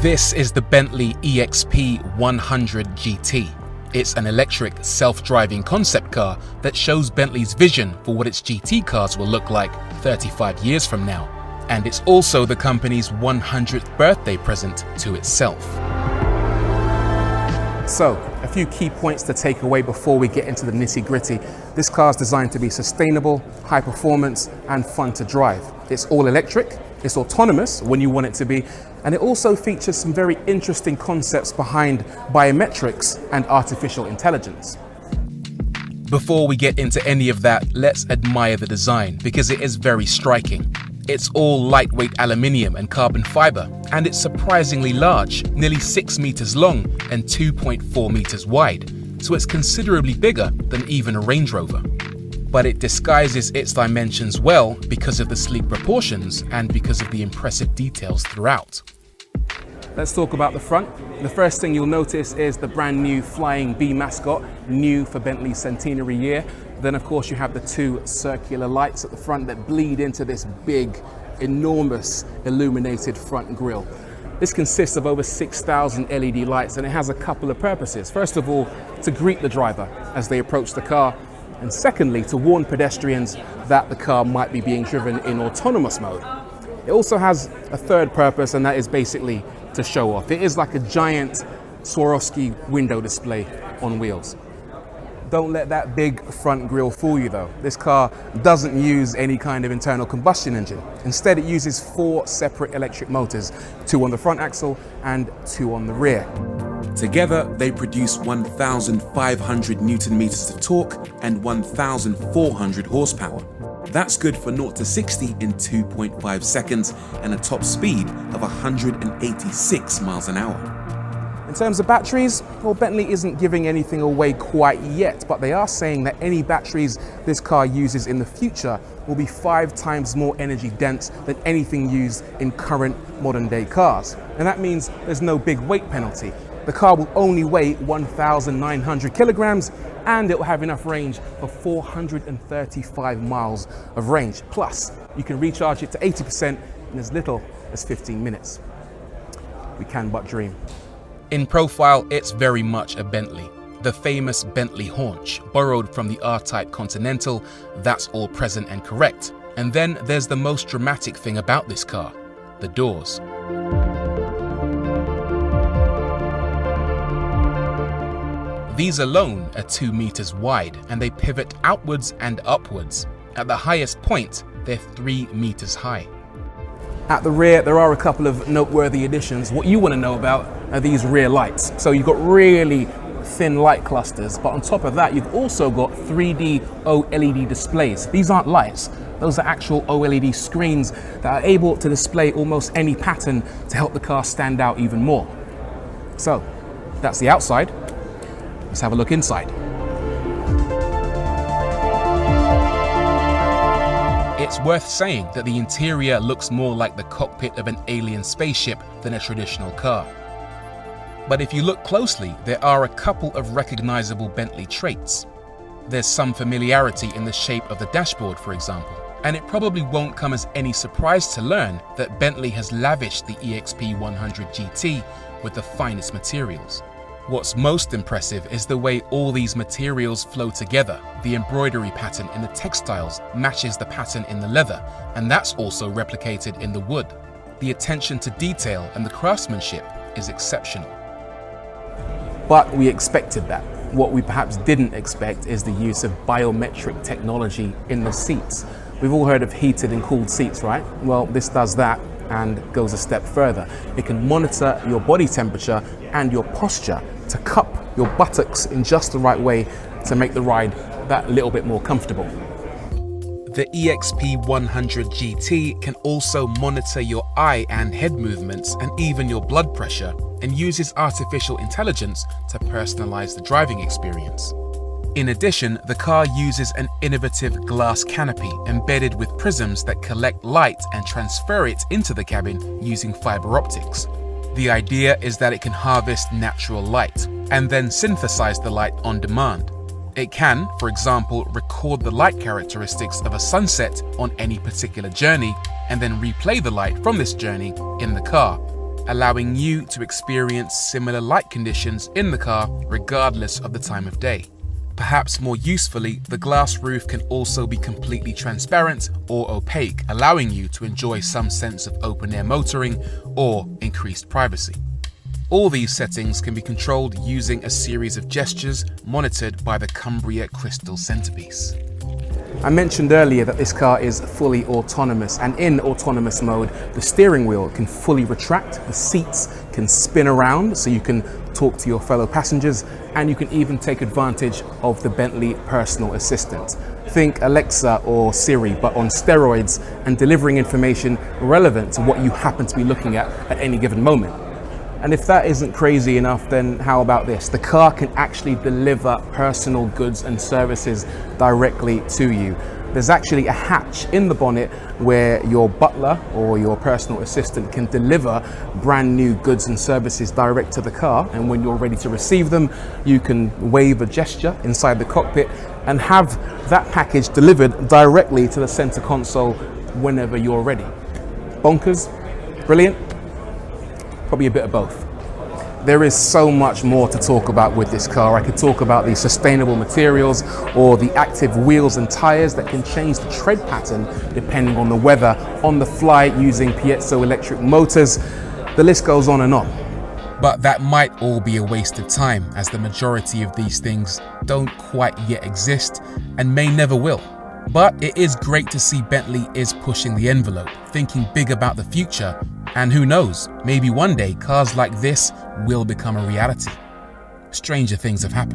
This is the Bentley EXP 100 GT. It's an electric, self-driving concept car that shows Bentley's vision for what its GT cars will look like 35 years from now. And it's also the company's 100th birthday present to itself. So, a few key points to take away before we get into the nitty-gritty. This car is designed to be sustainable, high performance, and fun to drive. It's all electric, it's autonomous when you want it to be, and it also features some very interesting concepts behind biometrics and artificial intelligence. Before we get into any of that, let's admire the design because it is very striking. It's all lightweight aluminium and carbon fiber, and it's surprisingly large, nearly 6 meters long and 2.4 meters wide, so it's considerably bigger than even a Range Rover. But it disguises its dimensions well because of the sleek proportions and because of the impressive details throughout. Let's talk about the front. The first thing you'll notice is the brand new flying bee mascot, new for Bentley's centenary year. Then of course you have the two circular lights at the front that bleed into this big, enormous illuminated front grille. This consists of over 6,000 LED lights, and it has a couple of purposes. First of all, to greet the driver as they approach the car, and secondly, to warn pedestrians that the car might be being driven in autonomous mode. It also has a third purpose, and that is basically to show off. It is like a giant Swarovski window display on wheels. Don't let that big front grille fool you though. This car doesn't use any kind of internal combustion engine. Instead, it uses 4 separate electric motors, 2 on the front axle and 2 on the rear. Together, they produce 1,500 Newton meters of torque and 1,400 horsepower. That's good for 0 to 60 in 2.5 seconds and a top speed of 186 miles an hour. In terms of batteries, well, Bentley isn't giving anything away quite yet, but they are saying that any batteries this car uses in the future will be 5 times more energy dense than anything used in current modern day cars. And that means there's no big weight penalty. The car will only weigh 1,900 kilograms, and it will have enough range for 435 miles of range. Plus, you can recharge it to 80% in as little as 15 minutes. We can but dream. In profile, it's very much a Bentley. The famous Bentley haunch, borrowed from the R-Type Continental, that's all present and correct. And then there's the most dramatic thing about this car, the doors. These alone are 2 meters wide, and they pivot outwards and upwards. At the highest point, they're 3 meters high. At the rear, there are a couple of noteworthy additions. What you want to know about are these rear lights. So you've got really thin light clusters, but on top of that, you've also got 3D OLED displays. These aren't lights, those are actual OLED screens that are able to display almost any pattern to help the car stand out even more. So that's the outside. Let's have a look inside. It's worth saying that the interior looks more like the cockpit of an alien spaceship than a traditional car. But if you look closely, there are a couple of recognizable Bentley traits. There's some familiarity in the shape of the dashboard, for example, and it probably won't come as any surprise to learn that Bentley has lavished the EXP 100 GT with the finest materials. What's most impressive is the way all these materials flow together. The embroidery pattern in the textiles matches the pattern in the leather, and that's also replicated in the wood. The attention to detail and the craftsmanship is exceptional. But we expected that. What we perhaps didn't expect is the use of biometric technology in the seats. We've all heard of heated and cooled seats, right? Well, this does that and goes a step further. It can monitor your body temperature and your posture to cup your buttocks in just the right way to make the ride that little bit more comfortable. The EXP 100 GT can also monitor your eye and head movements and even your blood pressure, and uses artificial intelligence to personalize the driving experience. In addition, the car uses an innovative glass canopy embedded with prisms that collect light and transfer it into the cabin using fiber optics. The idea is that it can harvest natural light and then synthesize the light on demand. It can, for example, record the light characteristics of a sunset on any particular journey and then replay the light from this journey in the car. allowing you to experience similar light conditions in the car regardless of the time of day. Perhaps more usefully, the glass roof can also be completely transparent or opaque, allowing you to enjoy some sense of open-air motoring or increased privacy. All these settings can be controlled using a series of gestures monitored by the Cumbria crystal centerpiece. I mentioned earlier that this car is fully autonomous, and in autonomous mode, the steering wheel can fully retract, the seats can spin around so you can talk to your fellow passengers, and you can even take advantage of the Bentley personal assistant. Think Alexa or Siri, but on steroids and delivering information relevant to what you happen to be looking at any given moment. And if that isn't crazy enough, then how about this? The car can actually deliver personal goods and services directly to you. There's actually a hatch in the bonnet where your butler or your personal assistant can deliver brand new goods and services direct to the car. And when you're ready to receive them, you can wave a gesture inside the cockpit and have that package delivered directly to the center console whenever you're ready. Bonkers? Brilliant? Probably a bit of both. There is so much more to talk about with this car. I could talk about the sustainable materials or the active wheels and tires that can change the tread pattern depending on the weather, on the fly using piezoelectric motors. The list goes on and on. But that might all be a waste of time, as the majority of these things don't quite yet exist and may never will. But it is great to see Bentley is pushing the envelope, thinking big about the future, and who knows, maybe one day cars like this will become a reality. Stranger things have happened.